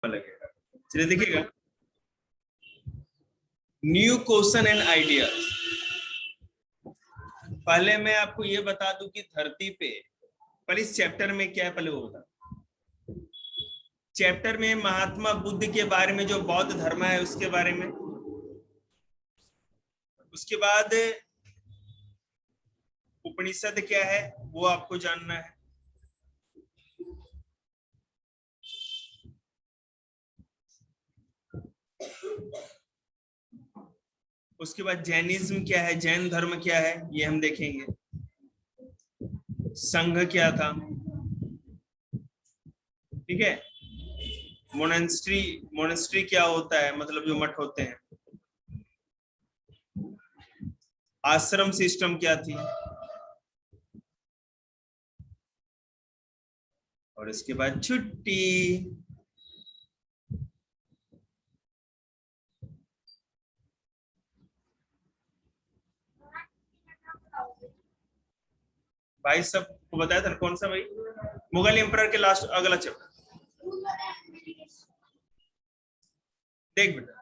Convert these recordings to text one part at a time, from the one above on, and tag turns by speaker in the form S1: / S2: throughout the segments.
S1: लगेगा। चलिए देखिएगा, न्यू क्वेश्चन एंड आइडियाज। पहले मैं आपको ये बता दूं कि धरती पे पर इस चैप्टर में क्या है, पहले वो बता। चैप्टर में महात्मा बुद्ध के बारे में, जो बौद्ध धर्म है उसके बारे में, उसके बाद उपनिषद क्या है वो आपको जानना है, उसके बाद जैनिज्म क्या है, जैन धर्म क्या है ये हम देखेंगे, संघ क्या था, ठीक है, मोनेस्ट्री क्या होता है, मतलब जो मठ होते हैं, आश्रम सिस्टम क्या थी, और इसके बाद छुट्टी। भाई सबको बताया था कौन सा भाई, मुगल एम्परर के लास्ट अगला चैप्टर देख बेटा।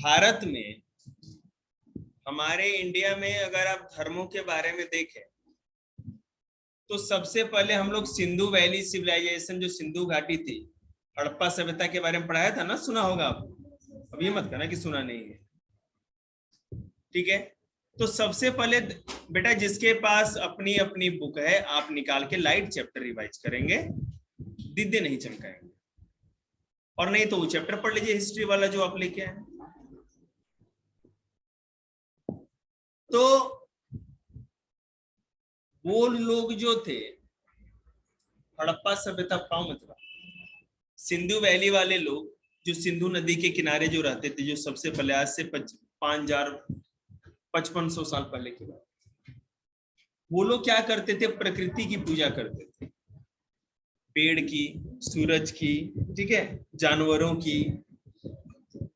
S1: भारत में, हमारे इंडिया में अगर आप धर्मों के बारे में देखें तो सबसे पहले हम लोग सिंधु वैली सिविलाइजेशन, जो सिंधु घाटी थी, हड़प्पा सभ्यता के बारे में पढ़ाया था ना, सुना होगा आप, अब ये मत कहना कि सुना नहीं है, ठीक है। तो सबसे पहले बेटा जिसके पास अपनी अपनी बुक है, आप निकाल के लाइट चैप्टर रिवाइज करेंगे, दिद्दे नहीं चमकाएंगे, और नहीं तो वो चैप्टर पढ़ लीजिए हिस्ट्री वाला जो आप लेके आए। तो वो लोग जो थे, हड़प्पा सभ्यता का मतलब सिंधु वैली वाले लोग, जो सिंधु नदी के किनारे जो रहते थे, जो सबसे पहले आज से 5,500 साल पहले की बात, वो लोग क्या करते थे, प्रकृति की पूजा करते थे, पेड़ की, सूरज की, ठीक है, जानवरों की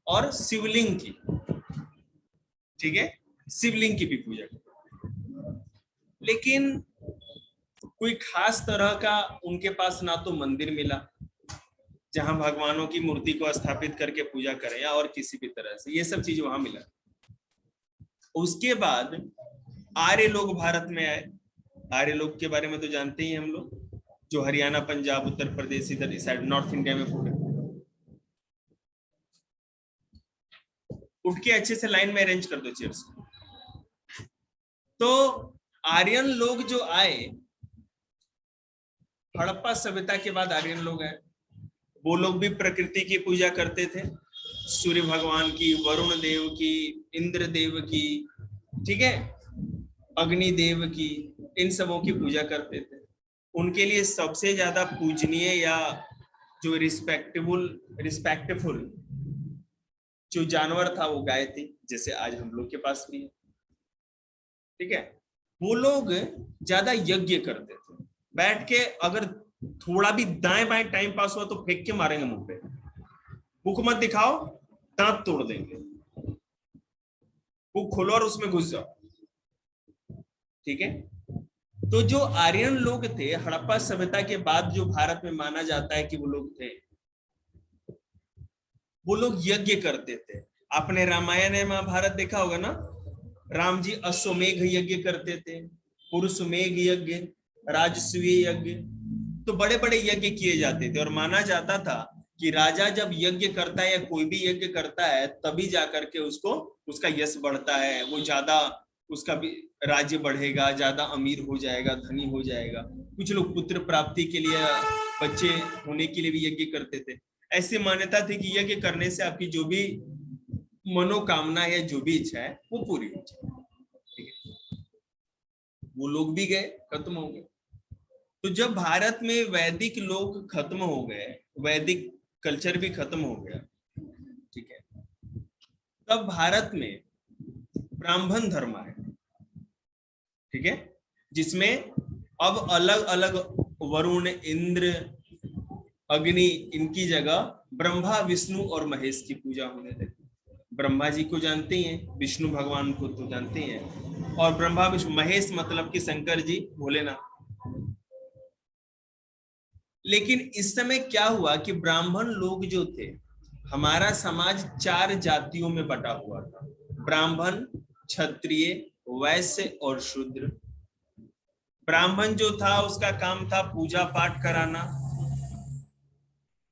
S1: और शिवलिंग की, ठीक है, शिवलिंग की भी पूजा करते। लेकिन कोई खास तरह का उनके पास ना तो मंदिर मिला जहां भगवानों की मूर्ति को स्थापित करके पूजा करें, या और किसी भी तरह से ये सब चीज वहां मिला। उसके बाद आर्य लोग भारत में आए। आर्य लोग के बारे में तो जानते ही हम लोग, जो हरियाणा, पंजाब, उत्तर प्रदेश, इधर इस साइड नॉर्थ इंडिया में पूरे। उठ के अच्छे से लाइन में अरेंज कर दो चेयर्स। तो आर्यन लोग जो आए, हड़प्पा सभ्यता के बाद आर्यन लोग आए, वो लोग भी प्रकृति की पूजा करते थे, सूर्य भगवान की, वरुण देव की, इंद्र देव की, ठीक है, अग्नि देव की, इन सबों की पूजा करते थे। उनके लिए सबसे ज्यादा पूजनीय या जो रिस्पेक्टफुल जो जानवर था वो गाय थी, जैसे आज हम लोग के पास भी है, ठीक है। वो लोग ज्यादा यज्ञ करते थे, बैठ के अगर थोड़ा भी दाएं बाएं टाइम पास हुआ तो फेंक के मारेंगे मुंह पे, बुक मत दिखाओ, दांत तोड़ देंगे, बुक खोलो और उसमें घुस जाओ, ठीक है। तो जो आर्यन लोग थे, हड़प्पा सभ्यता के बाद जो भारत में माना जाता है कि वो लोग थे, वो लोग यज्ञ करते थे। आपने रामायण या महाभारत देखा होगा ना, राम जी अश्वमेघ यज्ञ करते थे, पुरुषमेघ यज्ञ, राजसूय यज्ञ, तो बड़े बड़े यज्ञ किए जाते थे। और माना जाता था कि राजा जब यज्ञ करता है या कोई भी यज्ञ करता है, तभी जाकर के उसको उसका यश बढ़ता है, वो ज्यादा उसका भी राज्य बढ़ेगा, ज्यादा अमीर हो जाएगा, धनी हो जाएगा। कुछ लोग पुत्र प्राप्ति के लिए, बच्चे होने के लिए भी यज्ञ करते थे। ऐसी मान्यता थी कि यज्ञ करने से आपकी जो भी मनोकामना या जो भी इच्छा है वो पूरी हो जाए, ठीक है। वो लोग भी गए, खत्म हो गए। तो जब भारत में वैदिक लोग खत्म हो गए, वैदिक कल्चर भी खत्म हो गया, ठीक है, तब भारत में ब्राह्मण धर्म आया, ठीक है, जिसमें अब अलग अलग वरुण, इंद्र, अग्नि, इनकी जगह ब्रह्मा विष्णु और महेश की पूजा होने लगी। ब्रह्मा जी को जानते ही हैं, विष्णु भगवान को तो जानते ही हैं, और ब्रह्मा विष्णु महेश मतलब कि शंकर जी भोलेनाथ। लेकिन इस समय क्या हुआ कि ब्राह्मण लोग जो थे, हमारा समाज 4 जातियों में बटा हुआ था, ब्राह्मण, क्षत्रिय, वैश्य और शूद्र। ब्राह्मण जो था उसका काम था पूजा पाठ कराना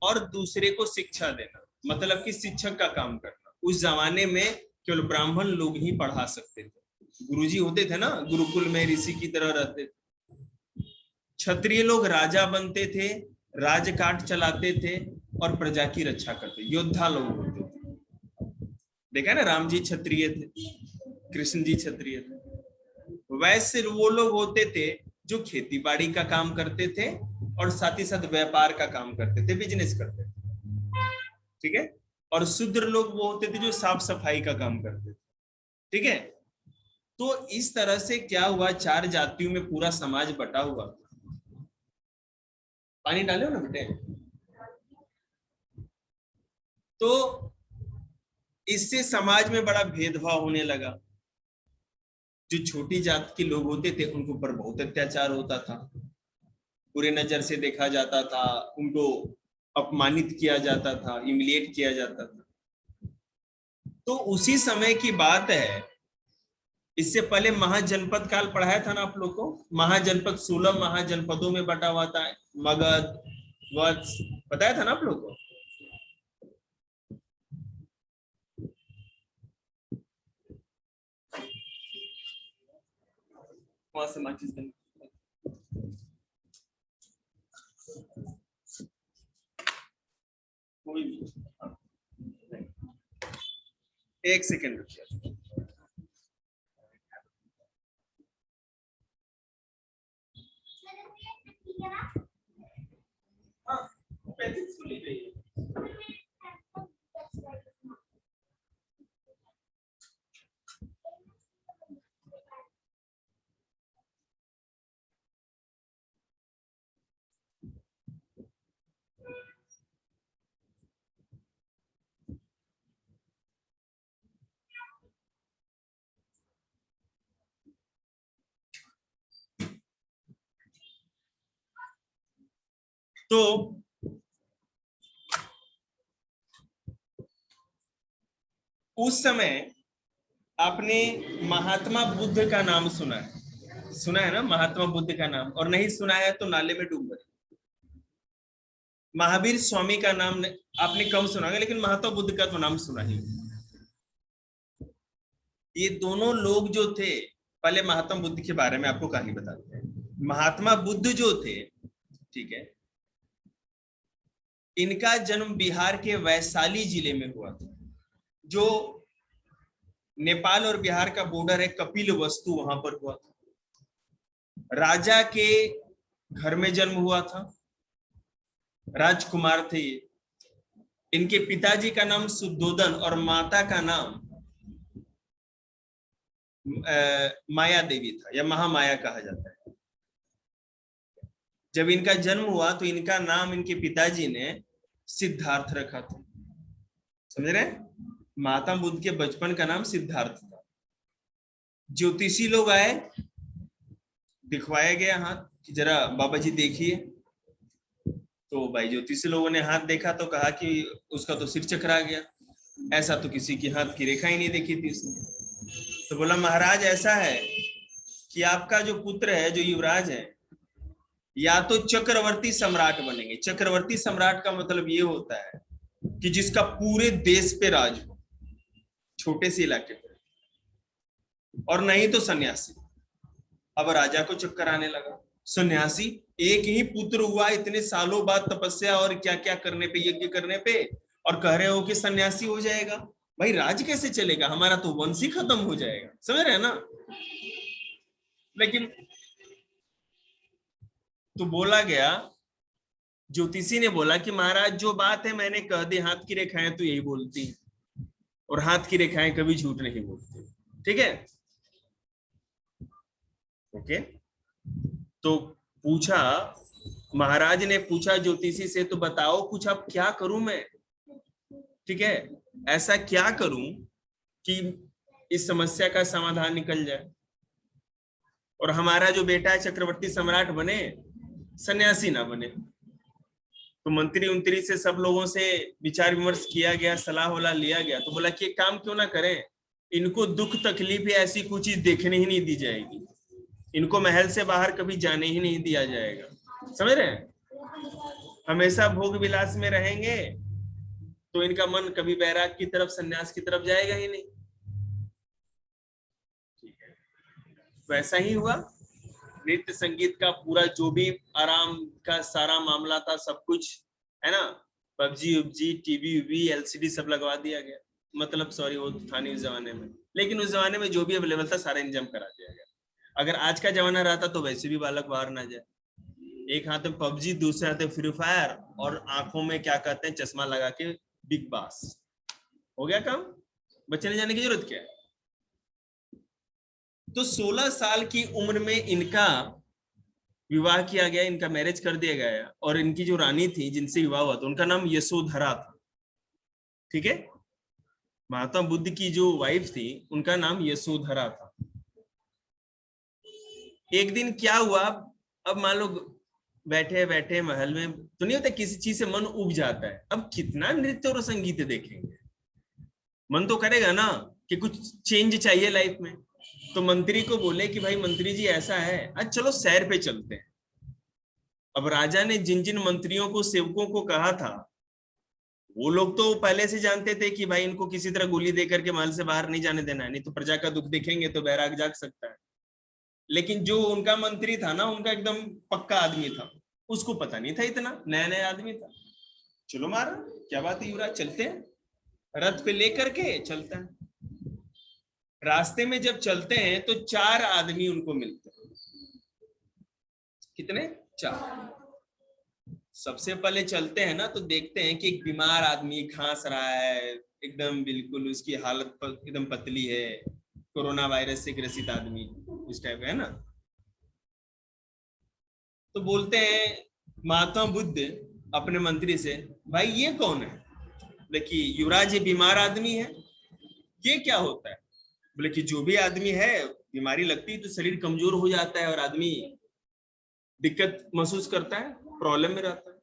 S1: और दूसरे को शिक्षा देना, मतलब कि शिक्षक का काम करना। उस जमाने में केवल ब्राह्मण लोग ही पढ़ा सकते थे, गुरुजी होते थे ना, गुरुकुल में ऋषि की तरह रहते थे। क्षत्रिय लोग राजा बनते थे, राजकाट चलाते थे और प्रजा की रक्षा करते, योद्धा लोग होते थे। देखा ना, राम जी क्षत्रिय थे, कृष्ण जी क्षत्रिय थे। वैसे वो लोग होते थे जो खेती बाड़ी का काम करते थे और साथ ही साथ व्यापार का काम करते थे, बिजनेस करते थे, ठीक है। और शूद्र लोग वो होते थे जो साफ सफाई का काम करते थे, ठीक है। तो इस तरह से क्या हुआ, 4 जातियों में पूरा समाज बटा हुआ। पानी डाले हो ना बेटे। तो इससे समाज में बड़ा भेदभाव होने लगा। जो छोटी जात के लोग होते थे उनके ऊपर बहुत अत्याचार होता था, बुरे नजर से देखा जाता था, उनको अपमानित किया जाता था, ह्यूमिलिएट किया जाता था। तो उसी समय की बात है, इससे पहले महाजनपद काल पढ़ाया था ना आप लोग को। महाजनपद 16 महाजनपदों में बटा हुआ था, मगध, वत्स, बताया था ना आप लोग को। वहां से माचिस बन, कोई भी, एक सेकेंड रुकिए। हाँ, पैंतीस को ले जाइए। तो उस समय आपने महात्मा बुद्ध का नाम सुना है ना, महात्मा बुद्ध का नाम, और नहीं सुना है तो नाले में डूब गए। महावीर स्वामी का नाम आपने कम सुना होगा, लेकिन महात्मा बुद्ध का तो नाम सुना ही। ये दोनों लोग जो थे, पहले महात्मा बुद्ध के बारे में आपको कहानी बताते हैं। महात्मा बुद्ध जो थे, ठीक है, इनका जन्म बिहार के वैशाली जिले में हुआ था, जो नेपाल और बिहार का बॉर्डर है, कपिल वस्तु वहां पर हुआ था। राजा के घर में जन्म हुआ था, राजकुमार थे ये। इनके पिताजी का नाम सुद्धोदन और माता का नाम माया देवी था, या महामाया कहा जाता है। जब इनका जन्म हुआ तो इनका नाम इनके पिताजी ने सिद्धार्थ रखा था, समझ रहे हैं। महात्मा बुद्ध के बचपन का नाम सिद्धार्थ था। ज्योतिषी लोग आए, दिखवाया गया हाथ कि जरा बाबा जी देखिए। तो भाई ज्योतिषी लोगों ने हाथ देखा तो कहा कि उसका तो सिर चकरा गया, ऐसा तो किसी की हाथ की रेखा ही नहीं देखी थी उसने। तो बोला महाराज ऐसा है कि आपका जो पुत्र है, जो युवराज है, या तो चक्रवर्ती सम्राट बनेंगे। चक्रवर्ती सम्राट का मतलब ये होता है कि जिसका पूरे देश पे राज हो, छोटे से इलाके पे, और नहीं तो सन्यासी। अब राजा को चक्कर आने लगा, सन्यासी, एक ही पुत्र हुआ, इतने सालों बाद तपस्या और क्या क्या करने पे, यज्ञ करने पे, और कह रहे हो कि सन्यासी हो जाएगा। भाई राज कैसे चलेगा, हमारा तो वंश ही खत्म हो जाएगा, समझ रहे हैं ना। लेकिन तो बोला गया, ज्योतिषी ने बोला कि महाराज जो बात है मैंने कह दी, हाथ की रेखाएं तो यही बोलती है, और हाथ की रेखाएं कभी झूठ नहीं बोलती, ठीक है। ओके। तो पूछा, महाराज ने पूछा ज्योतिषी से, तो बताओ कुछ अब क्या करूं मैं, ठीक है, ऐसा क्या करूं कि इस समस्या का समाधान निकल जाए और हमारा जो बेटा है चक्रवर्ती सम्राट बने, सन्यासी ना बने। तो मंत्री उंत्री से सब लोगों से विचार विमर्श किया गया, सलाह वलाह लिया गया, तो बोला कि एक काम क्यों ना करें, इनको दुख तकलीफ या ऐसी कोई चीज देखने ही नहीं दी जाएगी, इनको महल से बाहर कभी जाने ही नहीं दिया जाएगा, समझ रहे हैं, हमेशा भोग विलास में रहेंगे, तो इनका मन कभी बैराग की तरफ, सन्यास की तरफ जाएगा ही नहीं। ठीक है, वैसा ही हुआ। नृत्य संगीत का पूरा जो भी आराम का सारा मामला था, सब कुछ है ना, पबजी उबजी टीवी वीवी एलसीडी सब लगवा दिया गया, मतलब सॉरी वो था नहीं उस जमाने में, लेकिन उस जमाने में जो भी अवेलेबल था सारा इंतजाम करा दिया गया। अगर आज का जमाना रहता तो वैसे भी बालक बाहर ना जाए, एक हाथ में पबजी, दूसरे हाथ में फ्री फायर, और आंखों में क्या कहते हैं चश्मा लगा के बिग बास, हो गया काम, बच्चे ने जाने की जरूरत क्या है। तो 16 साल की उम्र में इनका विवाह किया गया, इनका मैरिज कर दिया गया, और इनकी जो रानी थी जिनसे विवाह हुआ था उनका नाम यशोधरा था। ठीक है, महात्मा बुद्ध की जो वाइफ थी उनका नाम यशोधरा था। एक दिन क्या हुआ, अब मान लो बैठे बैठे महल में, तो नहीं होता किसी चीज से मन उब जाता है, अब कितना नृत्य और संगीत देखेंगे, मन तो करेगा ना कि कुछ चेंज चाहिए लाइफ में। तो मंत्री को बोले कि भाई मंत्री जी ऐसा है, आज चलो सैर पे चलते हैं। अब राजा ने जिन जिन मंत्रियों को, सेवकों को कहा था, वो लोग तो पहले से जानते थे कि भाई इनको किसी तरह गोली दे करके महल से बाहर नहीं जाने देना है, नहीं तो प्रजा का दुख देखेंगे तो बैराग जाग सकता है। लेकिन जो उनका मंत्री था ना, उनका एकदम पक्का आदमी था, उसको पता नहीं था, इतना नया नया आदमी था। चलो मारा, क्या बात है युवराज, चलते हैं, रथ पे लेकर के चलता है। रास्ते में जब चलते हैं तो 4 आदमी उनको मिलते हैं। कितने? 4। सबसे पहले चलते हैं ना तो देखते हैं कि एक बीमार आदमी घास रहा है, एकदम बिल्कुल उसकी हालत एकदम पतली है, कोरोना वायरस से ग्रसित आदमी उस टाइप का है ना। तो बोलते हैं महात्मा बुद्ध अपने मंत्री से, भाई ये कौन है? बोले कि युवराज ये बीमार आदमी है। ये क्या होता है? बोले कि जो भी आदमी है, बीमारी लगती है तो शरीर कमजोर हो जाता है और आदमी दिक्कत महसूस करता है, प्रॉब्लम में रहता है।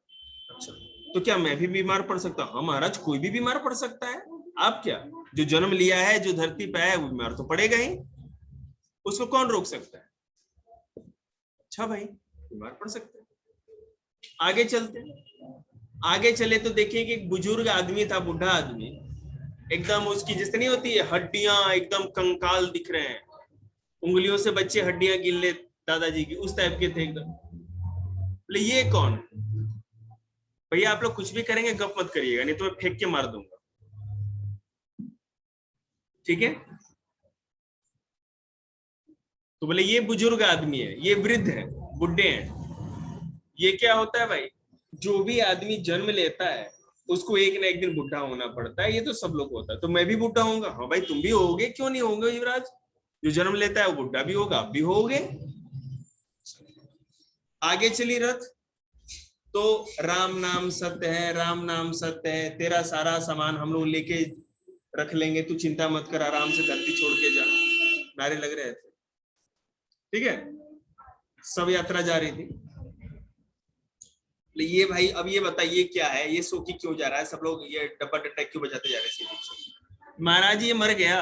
S1: अच्छा, तो क्या मैं भी बीमार पड़ सकता हूँ? हाँ महाराज, कोई भी बीमार पड़ सकता है, आप क्या, जो जन्म लिया है, जो धरती पे है, वो बीमार तो पड़ेगा ही, उसको कौन रोक सकता है? अच्छा भाई, बीमार पड़ सकते हैं। आगे चलते हैं। आगे चले तो देखिए कि एक बुजुर्ग आदमी था, बुढ़ा आदमी, एकदम उसकी जिस नहीं होती है हड्डियां एकदम कंकाल दिख रहे हैं, उंगलियों से बच्चे हड्डियां गिन ले दादाजी की, उस टाइप के थे एकदम। बोले ये कौन? भैया आप लोग कुछ भी करेंगे गप मत करिएगा, नहीं तो मैं फेंक के मार दूंगा, ठीक है। तो बोले ये बुजुर्ग आदमी है, ये वृद्ध है, बुढ़े हैं। ये क्या होता है भाई, जो भी आदमी जन्म लेता है उसको एक ना एक दिन बुढ़ा होना पड़ता है, ये तो सब लोग होता है, तो मैं भी बुढ़ा होऊंगा। हाँ भाई तुम भी होगे, क्यों नहीं होंगे युवराज, जो जन्म लेता है वो बुढ़ा भी होगा, आप भी होगे। आगे चली रथ, तो राम नाम सत्य है, राम नाम सत्य है, तेरा सारा सामान हम लोग लेके रख लेंगे, तू चिंता मत कर, आराम से धरती छोड़ के जा, नारे लग रहे थे। ठीक है, सब यात्रा जा रही थी। ये भाई अब ये बताइए क्या है, ये सो की क्यों जा रहा है, सब लोग ये डब्बा डट्टा क्यों बजाते जा रहे हैं? महाराज ये मर गया।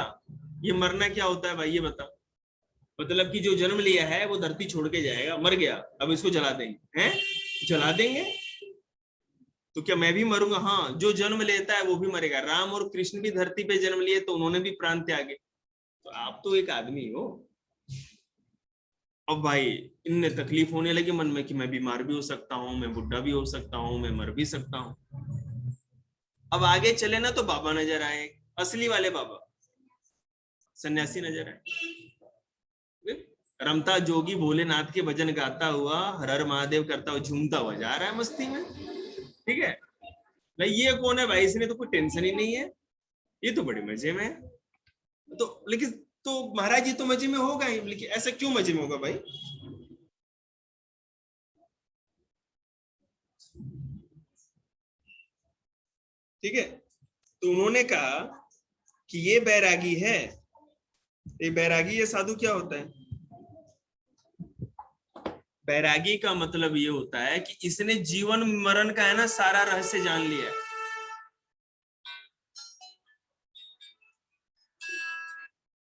S1: ये मरना क्या होता है भाई, ये बता। मतलब कि जो जन्म लिया है वो धरती छोड़ के जाएगा, मर गया, अब इसको जला देंगे हैं? जला देंगे? तो क्या मैं भी मरूंगा? हाँ, जो जन्म लेता है वो भी मरेगा, राम और कृष्ण भी धरती पे जन्म लिए तो उन्होंने भी प्राण त्यागे, तो आप तो एक आदमी हो। अब भाई इनने तकलीफ होने लगी मन में कि मैं बीमार भी हो सकता हूँ, मैं बुढ़ा भी हो सकता हूँ, मैं मर भी सकता हूँ। अब आगे चले ना तो बाबा नजर आए, असली वाले बाबा, सन्यासी नजर आए, रमता जोगी भोलेनाथ के भजन गाता हुआ, हर हर महादेव करता हुआ, झूमता हुआ जा रहा है मस्ती में। ठीक है, भाई ये कौन है भाई, इसने तो कोई टेंशन ही नहीं है, ये तो बड़े मजे में है। तो लेकिन तो महाराज जी तो मजे में होगा ही, लेकिन ऐसा क्यों मजे में होगा भाई? ठीक है, तो उन्होंने कहा कि ये बैरागी है, ये बैरागी, ये साधु क्या होता है? बैरागी का मतलब ये होता है कि इसने जीवन मरण का है ना सारा रहस्य जान लिया है।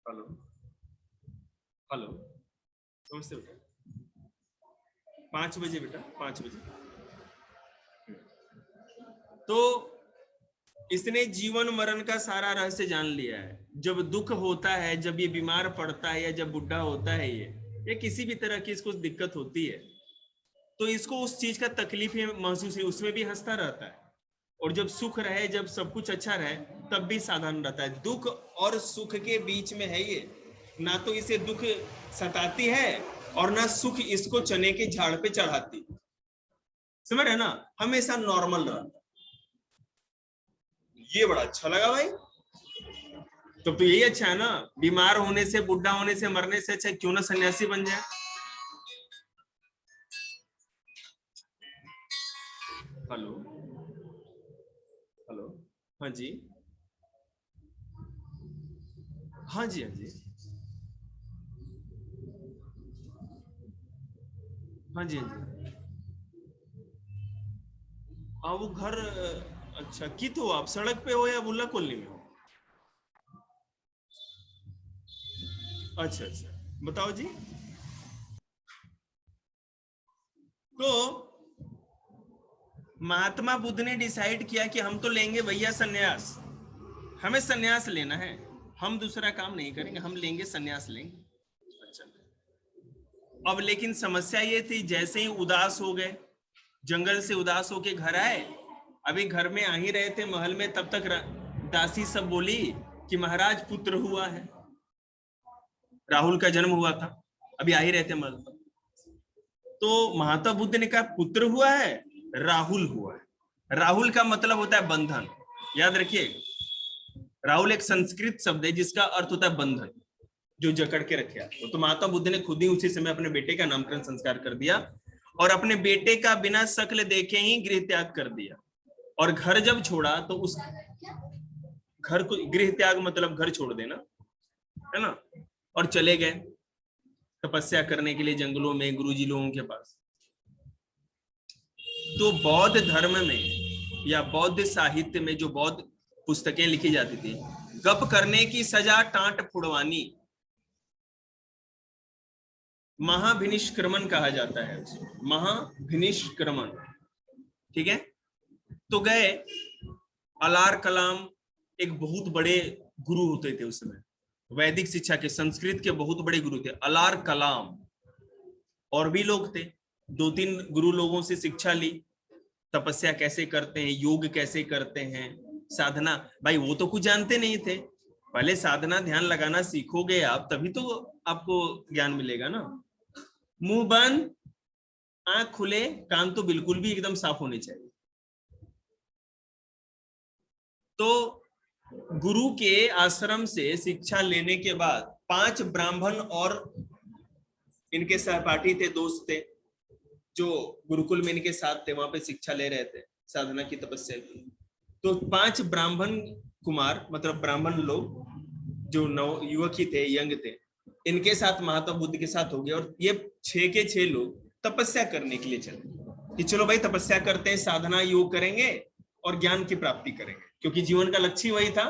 S1: हेलो हेलो, समझते बेटा? 5 बजे बेटा, 5 बजे। तो इसने जीवन मरण का सारा रहस्य जान लिया है। जब दुख होता है, जब ये बीमार पड़ता है या जब बुढ़ा होता है ये किसी भी तरह की इसको दिक्कत होती है, तो इसको उस चीज का तकलीफ महसूस है, उसमें भी हंसता रहता है। और जब सुख रहे, जब सब कुछ अच्छा रहे, तब भी साधारण रहता है। दुख और सुख के बीच में है ये, ना तो इसे दुख सताती है और ना सुख इसको चने के झाड़ पे चढ़ाती। समझ रहे ना? हमेशा नॉर्मल रहता। ये बड़ा अच्छा लगा भाई। तो यही अच्छा है ना, बीमार होने से, बुढ़ा होने से, मरने से अच्छा क्यों ना सन्यासी बन जाए। हेलो हेलो, हाँ जी, हाँ जी, हाँ जी, हाँ जी, हाँ जी। हाँ वो घर, अच्छा कित हो आप, सड़क पे हो या बुल्ला कॉलोनी में हो? अच्छा अच्छा, बताओ जी। तो महात्मा बुद्ध ने डिसाइड किया कि हम तो लेंगे भैया सन्यास, हमें सन्यास लेना है, हम दूसरा काम नहीं करेंगे, हम लेंगे सन्यास लेंगे। अच्छा, अब लेकिन समस्या ये थी, जैसे ही उदास हो गए, जंगल से उदास होके घर आए, अभी घर में आ ही रहे थे महल में, तब तक दासी सब बोली कि महाराज पुत्र हुआ है, राहुल का जन्म हुआ था, अभी आ ही रहे थे महल पर। तो महात्मा बुद्ध ने कहा पुत्र हुआ है, राहुल हुआ है। राहुल का मतलब होता है बंधन, याद रखिए। राहुल एक संस्कृत शब्द है जिसका अर्थ होता है बंधन, जो जकड़ के रखे आपको। तो महात्मा बुद्ध ने खुद ही उसी समय अपने बेटे का नामकरण संस्कार कर दिया और अपने बेटे का बिना शक्ल देखे ही गृह त्याग कर दिया। और घर जब छोड़ा तो उस घर को, गृह त्याग मतलब घर छोड़ देना है ना, और चले गए तपस्या करने के लिए जंगलों में, गुरुजी लोगों के पास। तो बौद्ध धर्म में या बौद्ध साहित्य में जो बौद्ध पुस्तकें लिखी जाती थी, गप करने की सजा टांट फुड़वानी, महाभिनिष्क्रमण कहा जाता है उसे, महाभिनिष्क्रमण। ठीक है? तो गए, अलार कलाम एक बहुत बड़े गुरु होते थे उस समय, वैदिक शिक्षा के, संस्कृत के बहुत बड़े गुरु थे अलार कलाम। और भी लोग थे, 2-3 गुरु लोगों से शिक्षा ली, तपस्या कैसे करते हैं, योग कैसे करते हैं, साधना। भाई वो तो कुछ जानते नहीं थे, पहले साधना ध्यान लगाना सीखोगे आप, तभी तो आपको ज्ञान मिलेगा ना। मुंह बंद, आंख खुले, कान तो बिल्कुल भी एकदम साफ होने चाहिए। तो गुरु के आश्रम से शिक्षा लेने के बाद 5 ब्राह्मण और इनके सहपाठी थे, दोस्त थे, जो गुरुकुल में इनके साथ थे, वहां पे शिक्षा ले रहे थे साधना की, तपस्या की। तो 5 ब्राह्मण कुमार, मतलब ब्राह्मण लोग, जो नव युवक ही थे, यंग थे, इनके साथ महात्मा बुद्ध के साथ हो गया। और ये 6 के 6 लोग तपस्या करने के लिए चले कि चलो भाई तपस्या करते हैं, साधना योग करेंगे और ज्ञान की प्राप्ति करेंगे, क्योंकि जीवन का लक्ष्य वही था।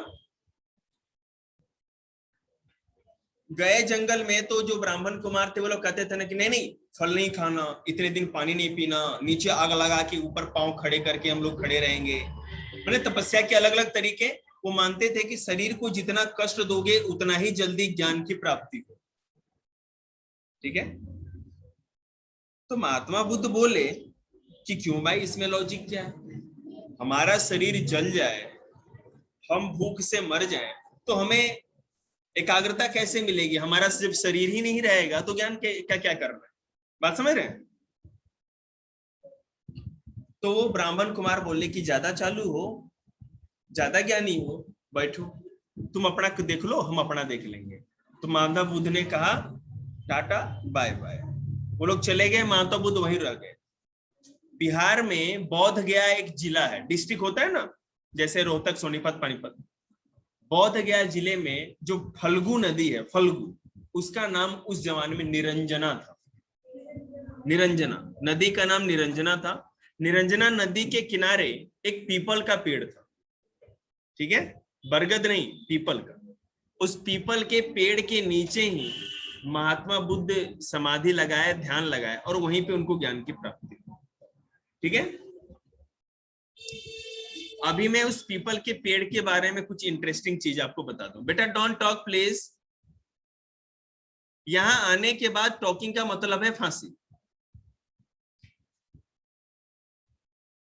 S1: गए जंगल में, तो जो ब्राह्मण कुमार थे वो लोग कहते थे ना कि नहीं नहीं, फल नहीं खाना, इतने दिन पानी नहीं पीना, नीचे आग लगा के ऊपर पांव खड़े करके हम लोग खड़े रहेंगे। मतलब तपस्या के अलग अलग तरीके। वो मानते थे कि शरीर को जितना कष्ट दोगे उतना ही जल्दी ज्ञान की प्राप्ति हो। ठीक है? तो महात्मा बुद्ध बोले कि क्यों भाई, इसमें लॉजिक क्या है? हमारा शरीर जल जाए, हम भूख से मर जाए, तो हमें एकाग्रता कैसे मिलेगी? हमारा सिर्फ शरीर ही नहीं रहेगा तो ज्ञान क्या क्या करना है? बात समझ रहे हैं? तो वो ब्राह्मण कुमार बोले कि ज्यादा चालू हो, ज्यादा ज्ञानी हो, बैठो, तुम अपना देख लो, हम अपना देख लेंगे। तो महात्मा बुद्ध ने कहा टाटा बाय बाय। वो लोग चले गए, महात्मा बुद्ध वहीं रह गए। बिहार में बौद्ध गया एक जिला है, डिस्ट्रिक्ट होता है ना, जैसे रोहतक, सोनीपत, पानीपत। बोध गया जिले में जो फल्गु नदी है, फल्गु, उसका नाम उस जमाने में निरंजना था। निरंजना नदी का नाम निरंजना था। निरंजना नदी के किनारे एक पीपल का पेड़ था, ठीक है, बरगद नहीं, पीपल का। उस पीपल के पेड़ के नीचे ही महात्मा बुद्ध समाधि लगाए, ध्यान लगाए, और वहीं पे उनको ज्ञान की प्राप्ति, ठीक है। अभी मैं उस पीपल के पेड़ के बारे में कुछ इंटरेस्टिंग चीज आपको बता दूं। बेटा डोंट टॉक प्लीज। यहां आने के बाद टॉकिंग का मतलब है फांसी।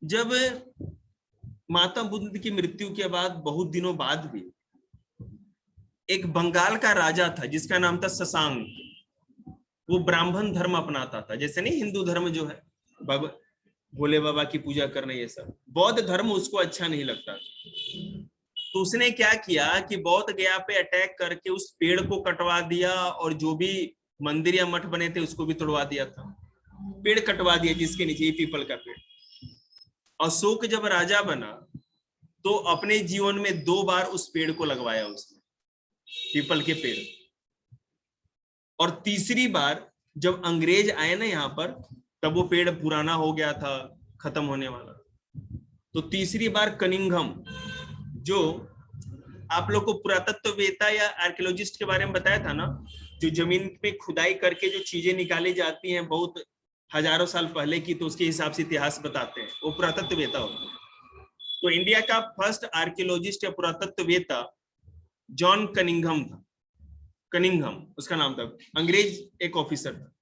S1: जब माता बुद्ध की मृत्यु के बाद बहुत दिनों बाद भी एक बंगाल का राजा था जिसका नाम था शशांक। वो ब्राह्मण धर्म अपनाता था, जैसे नहीं हिंदू धर्म जो है, भोले बाबा की पूजा करना, ये सब। बौद्ध धर्म उसको अच्छा नहीं लगता, तो उसने क्या किया कि बौद्ध गया पे अटैक करके उस पेड़ को कटवा दिया, और जो भी मंदिर या मठ बने थे उसको भी तोड़वा दिया था। पेड़ कटवा दिया जिसके नीचे पीपल का पेड़। अशोक जब राजा बना तो अपने जीवन में 2 बार उस पेड़ को लगवाया उसने, पीपल के पेड़। और तीसरी बार जब अंग्रेज आए ना यहाँ पर, तब वो पेड़ पुराना हो गया था, खत्म होने वाला। तो तीसरी बार कनिंघम, जो आप लोग को पुरातत्ववेता या आर्कियोलॉजिस्ट के बारे में बताया था ना, जो जमीन पे खुदाई करके जो चीजें निकाली जाती हैं बहुत हजारों साल पहले की, तो उसके हिसाब से इतिहास बताते हैं, वो पुरातत्ववेता होते हैं। तो इंडिया का फर्स्ट आर्कियोलॉजिस्ट या पुरातत्ववेता जॉन कनिंघम था। कनिंघम उसका नाम था, अंग्रेज एक ऑफिसर था।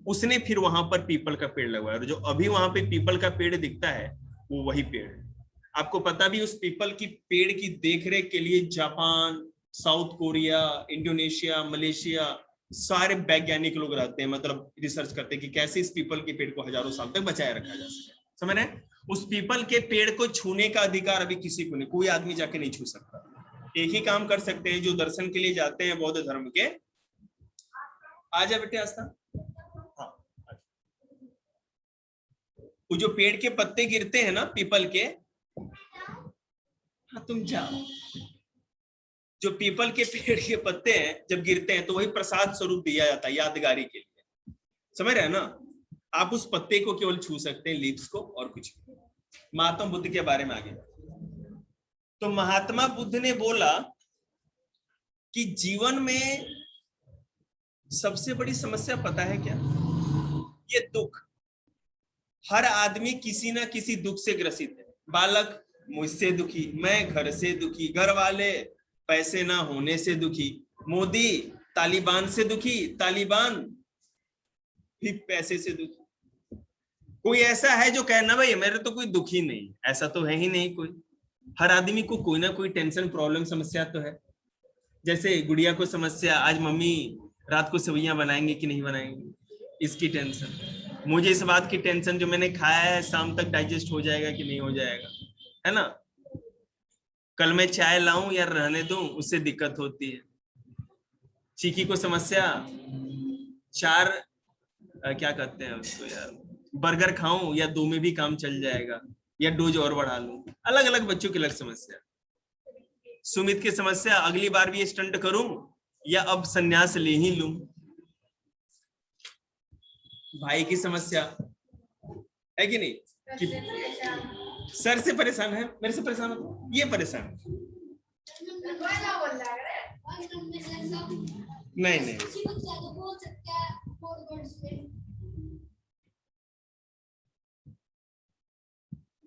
S1: उसने फिर वहां पर पीपल का पेड़ लगवाया, और जो अभी वहां पे पीपल का पेड़ दिखता है वो वही पेड़ है। आपको पता भी, उस पीपल की पेड़ की देखरेख के लिए Japan, south Korea, Indonesia, Malaysia, सारे वैज्ञानिक लोग रहते हैं, मतलब रिसर्च करते हैं कि कैसे इस पीपल के पेड़ को हजारों साल तक बचाए रखा जा सके। समझ रहे हैं? उस पीपल के पेड़ को छूने का अधिकार अभी किसी को नहीं, कोई आदमी जाके नहीं छू सकता। एक ही काम कर सकते हैं, जो दर्शन के लिए जाते हैं बौद्ध धर्म के। आजा बेटे आस्था। हाँ, वो जो पेड़ के पत्ते गिरते हैं ना पीपल के, हाँ तुम जाओ, जो पीपल के पेड़ के पत्ते हैं जब गिरते हैं तो वही प्रसाद स्वरूप दिया जाता है यादगारी के लिए। समझ रहे हैं ना? आप उस पत्ते को केवल छू सकते हैं, लीव्स को, और कुछ। महात्मा बुद्ध के बारे में आगे, तो महात्मा बुद्ध ने बोला कि जीवन में सबसे बड़ी समस्या पता है क्या? ये दुख। हर आदमी किसी ना किसी दुख से ग्रसित है। बालक मुझसे दुखी, मैं घर से दुखी, घर वाले पैसे ना होने से दुखी, मोदी तालिबान से दुखी, तालिबान भी पैसे से दुखी। कोई ऐसा है जो कहना भाई मेरे तो कोई दुख ही नहीं? ऐसा तो है ही नहीं कोई। हर आदमी को कोई ना कोई टेंशन, प्रॉब्लम, समस्या तो है। जैसे गुड़िया को समस्या, आज मम्मी रात को सेवइयां बनाएंगे कि नहीं बनाएंगे, इसकी टेंशन। मुझे इस बात की टेंशन, जो मैंने खाया है शाम तक डाइजेस्ट हो जाएगा कि नहीं हो जाएगा, है ना? कल मैं चाय लाऊं या रहने दूं, उससे दिक्कत होती है। चीकी को समस्या, 4 क्या कहते हैं उसको यार, बर्गर खाऊं या 2 में भी काम चल जाएगा, या डोज और बढ़ा लूं। अलग अलग बच्चों की अलग समस्या। सुमित की समस्या, अगली बार भी स्टंट करूं या अब संन्यास ले ही लूं। भाई की समस्या है कि नहीं, कि सर से परेशान है, मेरे से परेशान हो, ये परेशान। नहीं नहीं,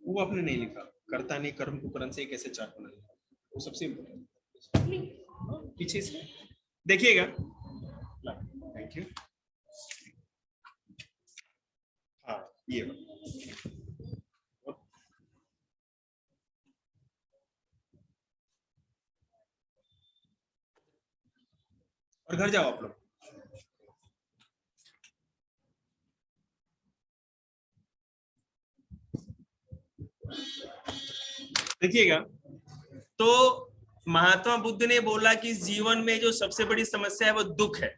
S1: वो आपने नहीं लिखा, कर्ता ने कर्म को करण से कैसे चार्ट बना, वो सबसे इम्पोर्टेंट। पीछे से देखिएगा। Thank you. हाँ ये और घर जाओ आप लोग। देखिएगा, तो महात्मा बुद्ध ने बोला कि जीवन में जो सबसे बड़ी समस्या है वो दुख है।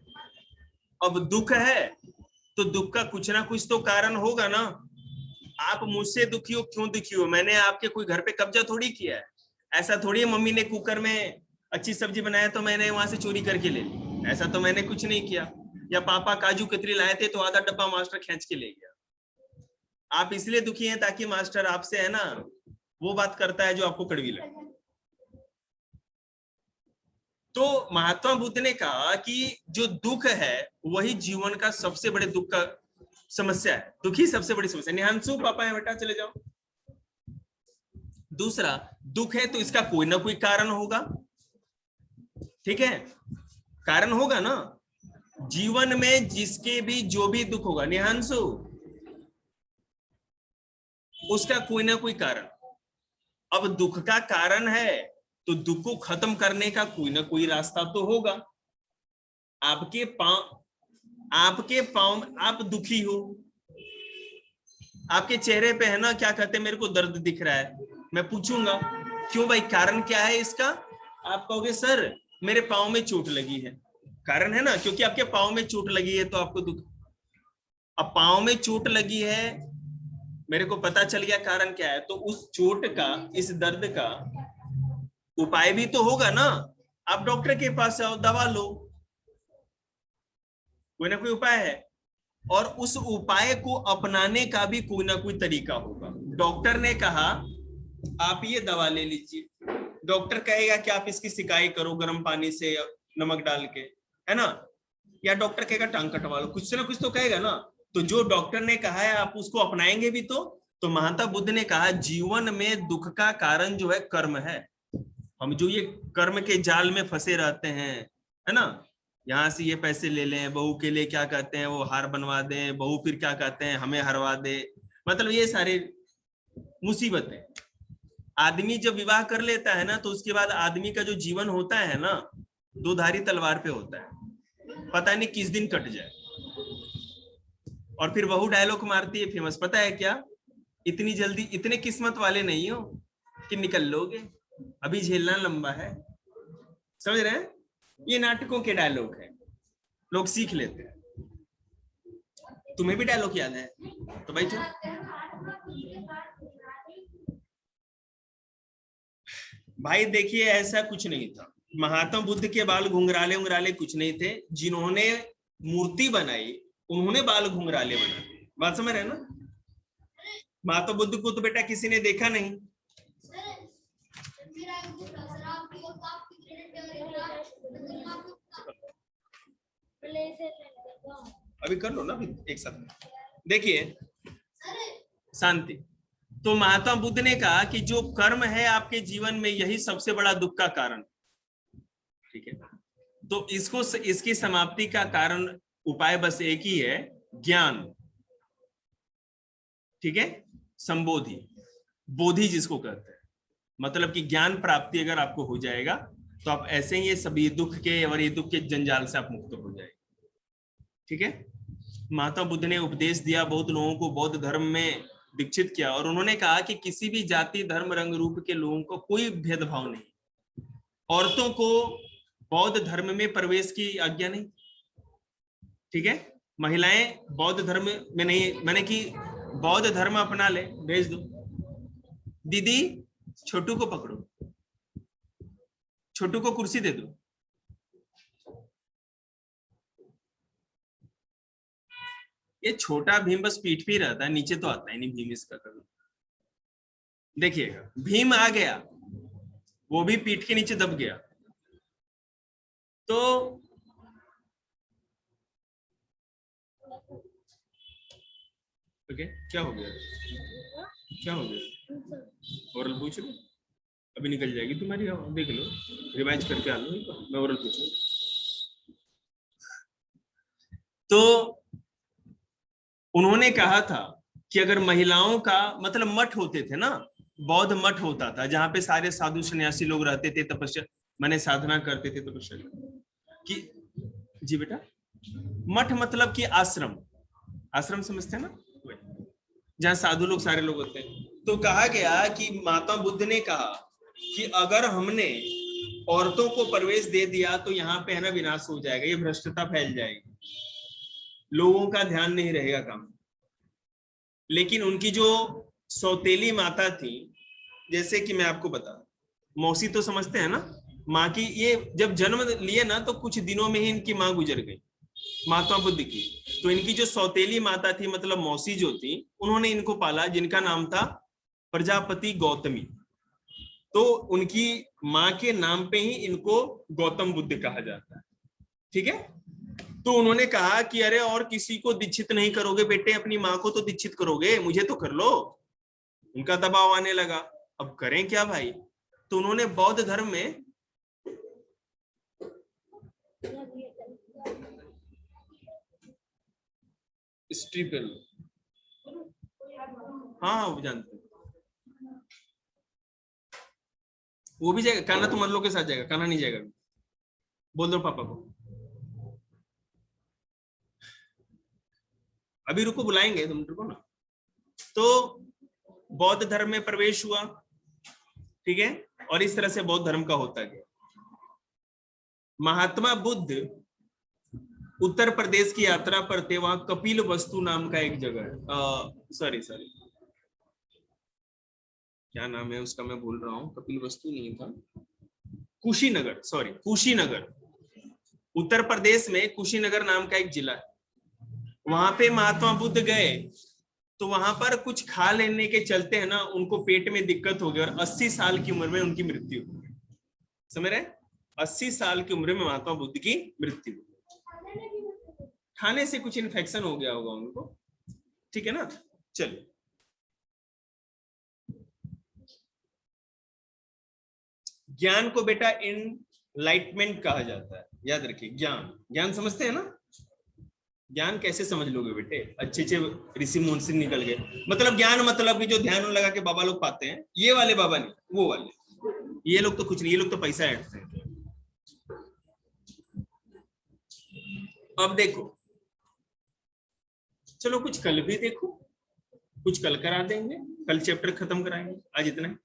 S1: अब दुख है तो दुख का कुछ ना कुछ तो कारण होगा ना। आप मुझसे दुखी हो, क्यों दुखी हो? मैंने आपके कोई घर पे कब्जा थोड़ी किया है। ऐसा थोड़ी है मम्मी ने कुकर में अच्छी सब्जी बनाया तो मैंने वहां से चोरी करके ले ली, ऐसा तो मैंने कुछ नहीं किया। या पापा काजू कतरी लाए थे तो आधा डब्बा मास्टर खींच के ले गया। आप इसलिए दुखी हैं ताकि मास्टर आपसे है ना वो बात करता है जो आपको कड़वी लगे। तो महात्मा बुद्ध ने कहा कि जो दुख है वही जीवन का सबसे बड़े दुख का समस्या है, दुखी सबसे बड़ी समस्या। निहांशु पापा है बेटा, चले जाओ। दूसरा, दुख है तो इसका कोई ना कोई कारण होगा, ठीक है, कारण होगा ना। जीवन में जिसके भी जो भी दुख होगा निहांशु, उसका कोई ना कोई कारण। अब दुख का कारण है तो दुख को खत्म करने का कोई ना कोई रास्ता तो होगा। आपके पांव आप दुखी हो, आपके चेहरे पे है ना क्या कहते हैं, मेरे को दर्द दिख रहा है। मैं पूछूंगा क्यों भाई, कारण क्या है इसका? आप कहोगे सर मेरे पांव में चोट लगी है। कारण है ना, क्योंकि आपके पांव में चोट लगी है तो आपको दुख। अब पांव में चोट लगी है, मेरे को पता चल गया कारण क्या है, तो उस चोट का, इस दर्द का उपाय भी तो होगा ना। आप डॉक्टर के पास आओ, दवा लो, कोई ना कोई उपाय है। और उस उपाय को अपनाने का भी कोई ना कोई तरीका होगा। डॉक्टर ने कहा आप ये दवा ले लीजिए, डॉक्टर कहेगा कि आप इसकी सिकाई करो गर्म पानी से नमक डाल के, है ना। या डॉक्टर कहेगा टांग कटवा लो, कुछ ना कुछ तो कहेगा ना। तो जो डॉक्टर ने कहा है आप उसको अपनाएंगे भी तो महात्मा बुद्ध ने कहा जीवन में दुख का कारण जो है कर्म है। हम जो ये कर्म के जाल में फंसे रहते हैं, है ना, यहाँ से ये पैसे ले लें, बहू के लिए क्या कहते हैं वो हार बनवा दें, बहू फिर क्या कहते हैं हमें हरवा दे, मतलब ये सारी मुसीबतें। आदमी जब विवाह कर लेता है ना तो उसके बाद आदमी का जो जीवन होता है ना, दो धारी तलवार पे होता है, पता नहीं किस दिन कट जाए। और फिर बहू डायलॉग मारती है फेमस, पता है क्या, इतनी जल्दी इतने किस्मत वाले नहीं हो कि निकल लोगे, अभी झेलना लंबा है। समझ रहे हैं, ये नाटकों के डायलॉग है, लोग सीख लेते हैं। तुम्हें भी डायलॉग याद है तो भाई भाई देखिए ऐसा कुछ नहीं था। महात्मा बुद्ध के बाल घुंघराले उंगराले कुछ नहीं थे, जिन्होंने मूर्ति बनाई उन्होंने बाल घुंघराले बनाए। बात समझ रहे ना। महात्मा बुद्ध को तो बेटा किसी ने देखा नहीं। अभी कर लो ना एक साथ। देखिए शांति। तो महात्मा बुद्ध ने कहा कि जो कर्म है आपके जीवन में यही सबसे बड़ा दुख का कारण, ठीक है। तो इसकी समाप्ति का कारण उपाय बस एक ही है, ज्ञान, ठीक है। संबोधि, बोधि जिसको कहते हैं, मतलब कि ज्ञान प्राप्ति अगर आपको हो जाएगा तो आप ऐसे ही ये सभी दुख के और ये दुख के जंजाल से आप मुक्त हो जाएंगे, ठीक है। महात्मा बुद्ध ने उपदेश दिया, बहुत लोगों को बौद्ध धर्म में दीक्षित किया, और उन्होंने कहा कि किसी भी जाति धर्म रंग रूप के लोगों को कोई भेदभाव नहीं। औरतों को बौद्ध धर्म में प्रवेश की आज्ञा नहीं, ठीक है। महिलाएं बौद्ध धर्म में नहीं, मैंने कि बौद्ध धर्म अपना ले, भेज दो। दीदी छोटू को पकड़ो, छोटू को कुर्सी दे दो। ये छोटा भीम बस पीठ पे रहता है, नीचे तो आता ही नहीं भीम इसका कभी। देखिएगा भीम आ गया, वो भी पीठ के नीचे दब गया। तो ओके, क्या हो गया, क्या हो गया? ओरल पूछ लो, अभी निकल जाएगी तुम्हारी, देख लो रिवाइज करके आ लो, मैं ओरल पूछूं। तो उन्होंने कहा था कि अगर महिलाओं का मतलब मठ होते थे ना, बौद्ध मठ होता था जहां पे सारे साधु सन्यासी लोग रहते थे, तपस्या माने साधना करते थे, तपस्या कि जी बेटा, मठ मतलब कि आश्रम, आश्रम समझते हैं ना, जहां साधु लोग सारे लोग होते हैं। तो कहा गया कि महात्मा बुद्ध ने कहा कि अगर हमने औरतों को प्रवेश दे दिया तो यहाँ पे है ना विनाश हो जाएगा, ये भ्रष्टता फैल जाएगी, लोगों का ध्यान नहीं रहेगा काम। लेकिन उनकी जो सौतेली माता थी, जैसे कि मैं आपको बता, मौसी तो समझते हैं ना, माँ की। ये जब जन्म लिए ना तो कुछ दिनों में ही इनकी माँ गुजर गई, महात्मा बुद्ध की। तो इनकी जो सौतेली माता थी, मतलब मौसी जो थी, उन्होंने इनको पाला, जिनका नाम था प्रजापति गौतमी। तो उनकी माँ के नाम पे ही इनको गौतम बुद्ध कहा जाता है। ठीक है। तो उन्होंने कहा कि अरे और किसी को दीक्षित नहीं करोगे बेटे, अपनी माँ को तो दीक्षित करोगे, मुझे तो कर लो। उनका दबाव आने लगा, अब करें क्या भाई। तो उन्होंने बौद्ध धर्म में हिस्ट्री कर लो। हाँ वो जानते हैं, वो भी जाएगा। कान्हा तुम लोग के साथ जाएगा, कान्हा नहीं जाएगा। बोल दो पापा को, अभी रुको, बुलाएंगे तुम रुको ना। तो बौद्ध धर्म में प्रवेश हुआ, ठीक है, और इस तरह से बौद्ध धर्म का होता गया। महात्मा बुद्ध उत्तर प्रदेश की यात्रा पर थे, वहां कपिल वस्तु नाम का एक जगह है, सॉरी क्या नाम है उसका, मैं भूल रहा हूं, कपिल वस्तु नहीं था, कुशीनगर, सॉरी कुशीनगर, उत्तर प्रदेश में कुशीनगर नाम का एक जिला है। वहां पे महात्मा बुद्ध गए, तो वहां पर कुछ खा लेने के चलते है ना, उनको पेट में दिक्कत हो गई और 80 साल की उम्र में उनकी मृत्यु हो गई। समझ रहे? 80 साल की उम्र में महात्मा बुद्ध की मृत्यु। खाने से कुछ इन्फेक्शन हो गया होगा उनको, ठीक है ना। चलिए, ज्ञान को बेटा इनलाइटमेंट कहा जाता है, याद रखिए। ज्ञान, ज्ञान समझते हैं ना। ज्ञान कैसे समझ लोगे बेटे, अच्छे अच्छे ऋषि मुनि निकल गए। मतलब ज्ञान मतलब कि जो ध्यान लगा के बाबा लोग पाते हैं, ये वाले बाबा नहीं, वो वाले। ये लोग तो कुछ नहीं, ये लोग तो पैसा ऐंठते हैं। अब देखो, चलो कुछ कल भी देखो, कुछ कल करा देंगे, कल चैप्टर खत्म कराएंगे, आज इतना।